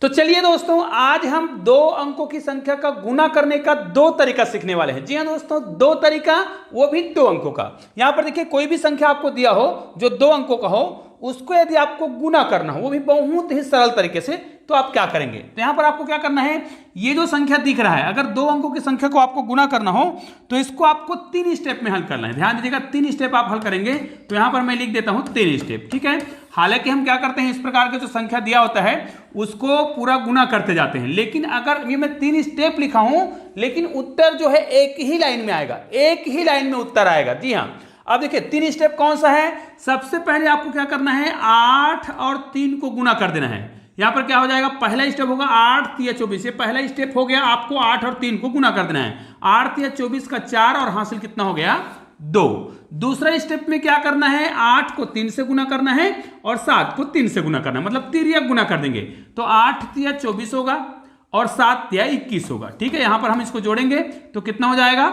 तो चलिए दोस्तों, आज हम दो अंकों की संख्या का गुना करने का दो तरीका सीखने वाले हैं। जी हाँ दोस्तों, दो तरीका, वो भी दो अंकों का। यहां पर देखिए, कोई भी संख्या आपको दिया हो जो दो अंकों का हो, उसको यदि आपको गुना करना हो, वो भी बहुत ही सरल तरीके से, तो आप क्या करेंगे? तो यहां पर आपको क्या करना है, ये जो संख्या दिख रहा है, अगर दो अंकों की संख्या को आपको गुना करना हो तो इसको आपको 3 स्टेप में हल करना है। ध्यान दीजिएगा, 3 स्टेप आप हल करेंगे। तो यहां पर मैं लिख देता हूं 3 स्टेप, ठीक है। हालांकि हम क्या करते हैं, इस प्रकार के जो संख्या दिया होता है उसको पूरा गुना करते जाते हैं, लेकिन अगर ये मैं 3 स्टेप लिखा हूं, लेकिन उत्तर जो है एक ही लाइन में आएगा, एक ही लाइन में उत्तर आएगा। जी हाँ, अब देखिए 3 स्टेप कौन सा है। सबसे पहले आपको क्या करना है, 8 और 3 को गुना कर देना है। यहां पर क्या हो जाएगा, पहला स्टेप होगा 8 3 24, ये पहला स्टेप हो गया। आपको 8 और 3 को गुना कर देना है। 8 3 24 का 4 और हासिल कितना हो गया, 2। दूसरा स्टेप में क्या करना है, 8 को 3 से गुना करना है और 7 को 3 से गुना करना है, मतलब तिर्यक गुना कर देंगे। तो 8 3 24 होगा और 7 3 21 होगा, ठीक है। यहां पर हम इसको जोड़ेंगे तो कितना हो जाएगा,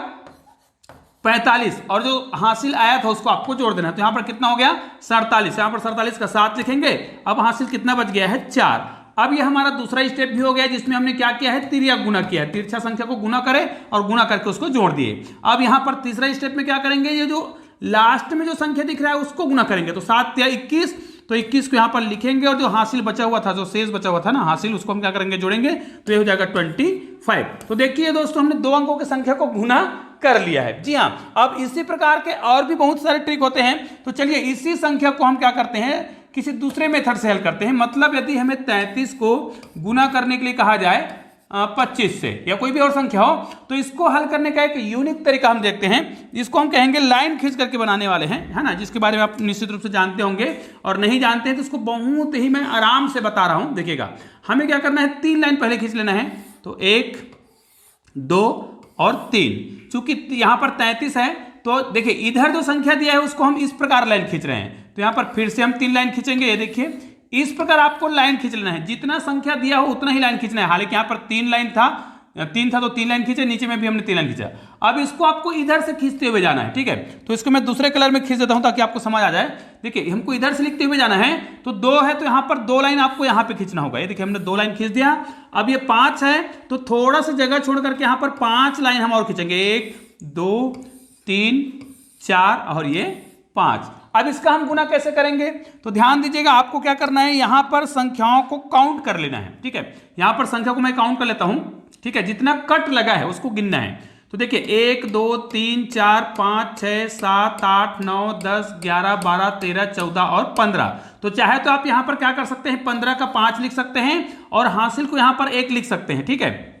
45, और जो हासिल आया था उसको आपको जोड़ देना है। तो यहां पर कितना हो गया, 47। यहां पर 47 का 7 लिखेंगे। अब हासिल कितना बच गया है, 4। अब ये हमारा दूसरा स्टेप भी हो गया, जिसमें हमने क्या किया है, तिर्यक गुना किया है। तिरछा संख्या को गुना करें और गुना करके उसको जोड़ दिए। अब यहां पर तीसरा स्टेप में क्या करेंगे, ये जो लास्ट में जो संख्या दिख रहा है उसको गुना करेंगे। तो 7 3 21, तो 21 को यहां पर लिखेंगे और जो हासिल बचा हुआ था, जो शेष बचा हुआ था ना हासिल, उसको हम क्या करेंगे, जोड़ेंगे। तो ये हो जाएगा 25। तो देखिए दोस्तों, हमने दो अंकों की संख्या को गुना कर लिया है। जी हाँ, अब इसी प्रकार के और भी बहुत सारे ट्रिक होते हैं। तो चलिए इसी संख्या को हम क्या करते हैं, किसी दूसरे मेथड से हल करते हैं। मतलब यदि हमें 33 को गुना करने के लिए कहा जाए 25 से, या कोई भी और संख्या हो, तो इसको हल करने का एक यूनिक तरीका हम देखते हैं। इसको हम कहेंगे लाइन खींच करके बनाने वाले हैं, है ना, जिसके बारे में आप निश्चित रूप से जानते होंगे। और नहीं जानते हैं तो इसको बहुत ही मैं आराम से बता रहा हूं। देखिएगा, हमें क्या करना है, 3 लाइन पहले खींच लेना है। तो 1 2 और 3। चूंकि यहां पर 33 है, तो देखिए इधर जो संख्या दिया है उसको हम इस प्रकार लाइन खींच रहे हैं। तो यहां पर फिर से हम 3 लाइन खींचेंगे। ये देखिए, इस प्रकार आपको लाइन खींच लेना है, जितना संख्या दिया हो उतना ही लाइन खींचना है। हालांकि यहां पर 3 लाइन था, 3 था तो 3 लाइन खींचे, नीचे में भी हमने 3 लाइन खींचा। अब इसको आपको इधर से खींचते हुए जाना है, ठीक है। तो इसको मैं दूसरे कलर में खींच देता हूं ताकि आपको समझ आ जाए। देखिए, हमको इधर से लिखते हुए जाना है। तो 2 है तो यहां पर 2 लाइन आपको यहां पे खींचना होगा। ये देखिए, हमने 2 लाइन खींच दिया। अब ये 5 है तो थोड़ा सा जगह छोड़ करके यहां पर 5 लाइन हम और खींचेंगे। 1 2 3 4 और ये 5। अब इसका हम गुना कैसे करेंगे, तो ध्यान दीजिएगा, आपको क्या करना है, यहां पर संख्याओं को काउंट कर लेना है, ठीक है। यहां पर संख्या को मैं काउंट कर लेता हूं, ठीक है। जितना कट लगा है उसको गिनना है। तो देखिए, 1 2 3 4 5 6 7 8 9 10 11 12 13 14 और 15। तो चाहे तो आप यहां पर क्या कर सकते हैं, 15 का 5 लिख सकते हैं और हासिल को यहां पर 1 लिख सकते हैं, ठीक है।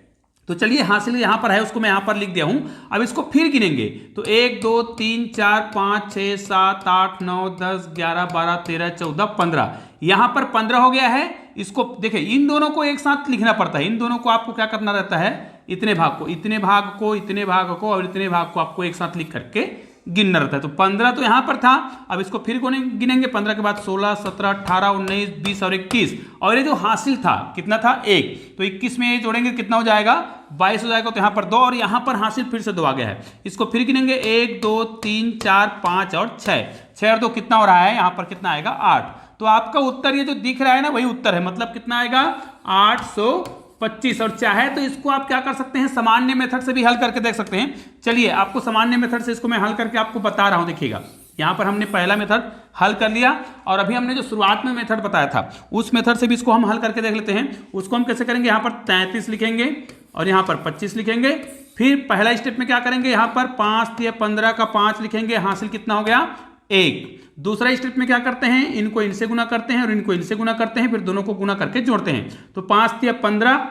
तो चलिए, हासिल यहां पर है, उसको मैं यहां पर लिख दिया हूं। अब इसको फिर गिनेंगे। तो 1 2 3 4 5 6 7 8 9 10 11 12 13 14 15। यहां पर 15 हो गया है। इसको देखिए, इन दोनों को एक साथ लिखना पड़ता है। इन दोनों को आपको क्या करना रहता है, इतने भाग को, इतने भाग को, इतने भाग को और इतने भाग को आपको एक साथ लिख करके गिनना रहता है। तो 15 तो यहां पर था। अब इसको फिर गिनेंगे। 15 के बाद 16 17 18 19 20 और 21। और ये जो हासिल था कितना था, 1। तो 21 में ये जोड़ेंगे कितना हो जाएगा, 22 हो जाएगा। तो यहां पर 2 और यहां पर हासिल फिर से 2 आ गया है। इसको फिर गिनेंगे, 1 2 3 4 5 और 6। 6 और 2 कितना हो रहा है, यहां पर कितना आएगा, 8। तो आपका उत्तर ये जो दिख रहा है ना, वही उत्तर है। मतलब कितना आएगा, 825। और चाहे तो इसको आप क्या कर सकते हैं, सामान्य मेथड से भी हल करके देख सकते हैं। चलिए, आपको सामान्य मेथड से इसको मैं हल करके आपको बता रहा हूं। देखिएगा, यहां पर हमने पहला मेथड हल कर लिया और अभी हमने जो शुरुआत में मेथड बताया था उस मेथड से भी इसको हम हल करके देख लेते हैं। उसको हम कैसे करेंगे, यहां पर 33 लिखेंगे और यहां पर 25 लिखेंगे। फिर पहला स्टेप में क्या करेंगे, यहां पर 5 3 15 का 5 लिखेंगे। हासिल कितना हो गया, 1। दूसरा स्टेप में क्या करते हैं, इनको इनसे गुना करते हैं और इनको इनसे गुना करते हैं, फिर दोनों को गुना करके जोड़ते हैं। तो 5 3 15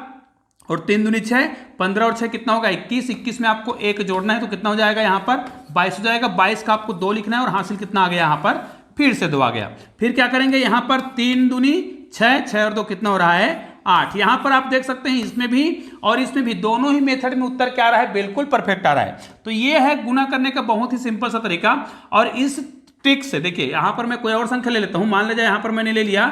और 3 दूनी 6, 15 और 6 कितना होगा, 21। 21 में आपको 1 जोड़ना है तो कितना हो जाएगा, यहां पर 22 हो जाएगा। 22 का आपको 2 लिखना है और हासिल कितना आ गया, यहां पर फिर से 2 आ गया। फिर क्या करेंगे, यहां पर 3 दूनी 6, 6 और 2 कितना हो रहा है, 8। यहां पर आप देख सकते हैं, इसमें भी और इसमें भी, दोनों ही मेथड में उत्तर क्या आ रहा है, बिल्कुल परफेक्ट आ रहा है। तो ये है गुना करने का बहुत ही सिंपल सा तरीका। और इस ट्रिक से देखिए, यहां पर मैं कोई और संख्या ले लेता हूं। मान लीजिए यहां पर मैंने ले लिया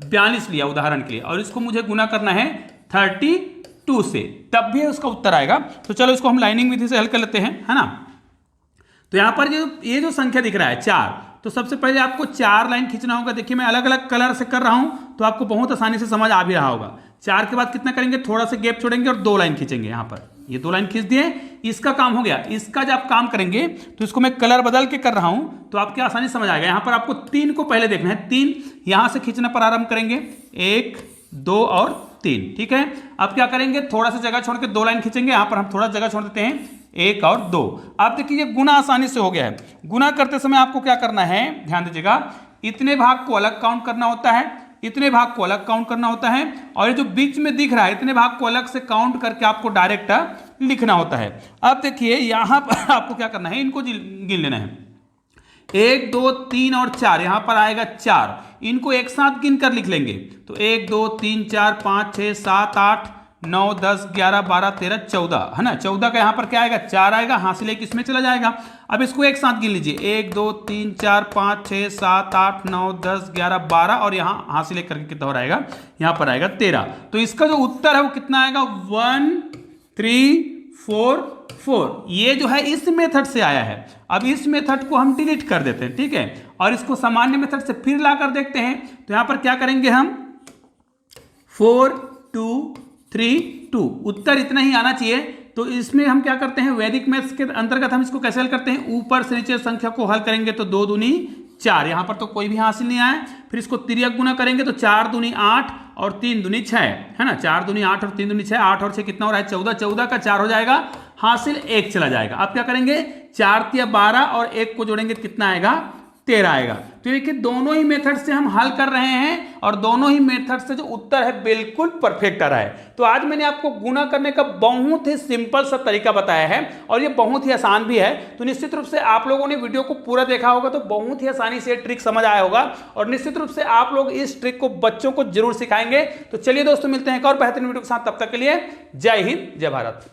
42 लिया उदाहरण के लिए, और इसको मुझे गुना करना है 32 से, तब भी उसका उत्तर आएगा। तो चलो इसको हम लाइनिंग विधि से हल कर लेते हैं, है ना। तो यहां पर ये जो संख्या दिख रहा है 4, तो सबसे पहले आपको 4 लाइन खींचना होगा। देखिए मैं अलग अलग कलर से कर रहा हूं तो आपको बहुत आसानी से समझ आ भी रहा होगा। 4 के बाद कितना करेंगे, थोड़ा सा गैप छोड़ेंगे और 2 लाइन खींचेंगे। यहां पर ये 2 लाइन खींच दिए, इसका काम हो गया। इसका जब आप काम करेंगे तो इसको मैं कलर बदल के कर रहा हूं तो आपके आसानी समझ आएगा। यहां पर आपको 3 को पहले देखना है। 3 यहां से खींचना प्रारंभ करेंगे, 1 2 और 3, ठीक है। अब क्या करेंगे, थोड़ा सा जगह छोड़ के 2 लाइन खींचेंगे। यहां पर हम थोड़ा जगह छोड़ देते हैं, 1 और 2। अब देखिए ये गुना आसानी से हो गया है। गुना करते समय आपको क्या करना है, ध्यान दीजिएगा, इतने भाग को अलग काउंट करना होता है, इतने भाग को अलग काउंट करना होता है, और ये जो बीच में दिख रहा है इतने भाग को अलग से काउंट करके आपको डायरेक्ट लिखना होता है। अब देखिए यहां पर आपको क्या करना है, इनको गिन लेना है। 1 2 3 और 4, यहां पर आएगा 4, इनको एक साथ गिन कर लिख लेंगे। तो 1 2 3 4 5 6 7 8 9 10 11 12 13 14, है ना। 14 का यहां पर क्या आएगा, 4 आएगा, हासिल एक इसमें चला जाएगा। अब इसको एक साथ गिन लीजिए, 1 2 3 4 5 6 7 8 9 10 11 12, और यहां हासिल एक करके कितना हो रहेगा, यहां पर आएगा 13। तो इसका जो उत्तर है वो कितना आएगा, 1 3 4 4। ये जो है इस मेथड से आया है। अब इस मेथड को हम डिलीट कर देते हैं, ठीक है, और इसको सामान्य मेथड से फिर लाकर देखते हैं। तो यहां पर क्या करेंगे हम, 4 2 3 2, उत्तर इतना ही आना चाहिए। तो इसमें हम क्या करते हैं, वैदिक मैथ्स के अंतर्गत हम इसको कैसे हल करते हैं, ऊपर से नीचे संख्या को हल करेंगे तो 2 दूनी 4, यहां पर तो कोई भी हासिल नहीं आया। फिर इसको तिर्यक गुना करेंगे तो 4 दूनी 8 और 3 दूनी 6, है ना। 4 दूनी 8 और 3 दूनी 6, 8 और 6 कितना हो रहा है, 14। 14 का 4 हो जाएगा, हासिल 1 चला जाएगा। अब क्या करेंगे, 4 तिया 12 और 1 को जोड़ेंगे, कितना आएगा, 13 आएगा। तो देखिए दोनों ही मेथड से हम हल कर रहे हैं और दोनों ही मेथड से जो उत्तर है बिल्कुल परफेक्ट आ रहा है। तो आज मैंने आपको गुना करने का बहुत ही सिंपल सा तरीका बताया है और ये बहुत ही आसान भी है। तो निश्चित रूप से आप लोगों ने वीडियो को पूरा देखा होगा तो बहुत ही आसानी से ट्रिक समझ आया होगा, और निश्चित रूप से आप लोग इस ट्रिक को बच्चों को जरूर सिखाएंगे। तो चलिए दोस्तों, मिलते हैं एक और बेहतरीन वीडियो के साथ, तब तक के लिए जय हिंद जय भारत।